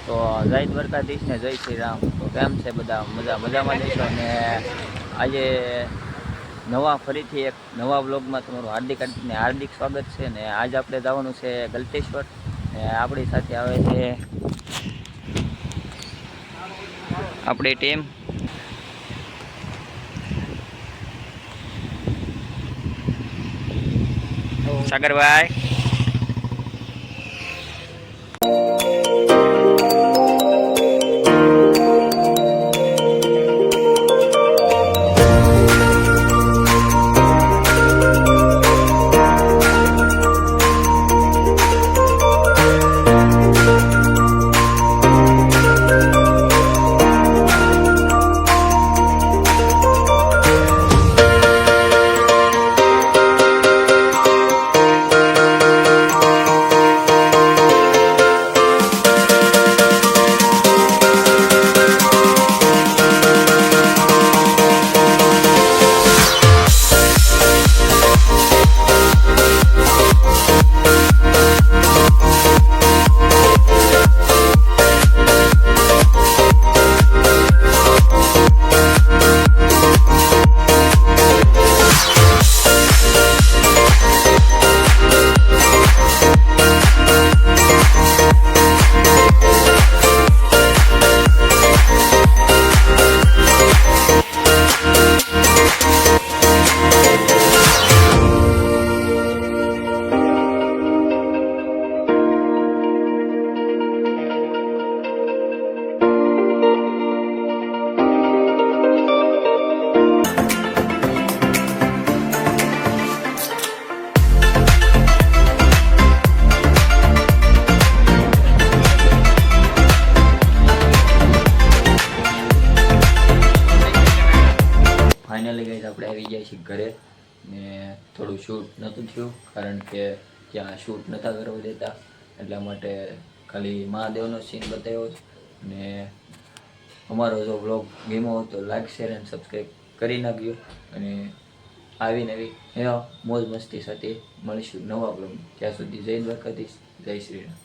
તો જય દ્વારકાધીશ ને જય શ્રી રામ। તો કેમ છે બધા? મજામાં જઈશો। અને આજે ફરીથી એક નવા વ્લોગમાં તમારું હાર્દિક સ્વાગત છે। ને આજ આપણે જવાનું છે ગલતેશ્વર ને આપણી સાથે આવે છે આપણી ટીમ સાગરભાઈ। ફાઇનલી ગાઈસ આપણે આવી ગયા છીએ ઘરે ને થોડું શૂટ નહોતું થયું કારણ કે ત્યાં શૂટ નહોતા કરવા દેતા, એટલા માટે ખાલી મહાદેવનો સીન બતાવ્યો ને અમારો જો વ્લોગ ગમ્યો હોય તો લાઈક શેર એન્ડ સબસ્ક્રાઈબ કરી નાખ્યો। અને આવી નવી મોજ મસ્તી સાથે મળીશું નવા વ્લોગ। ત્યાં સુધી જય દ્વારકાધીશ, જય શ્રી રામ।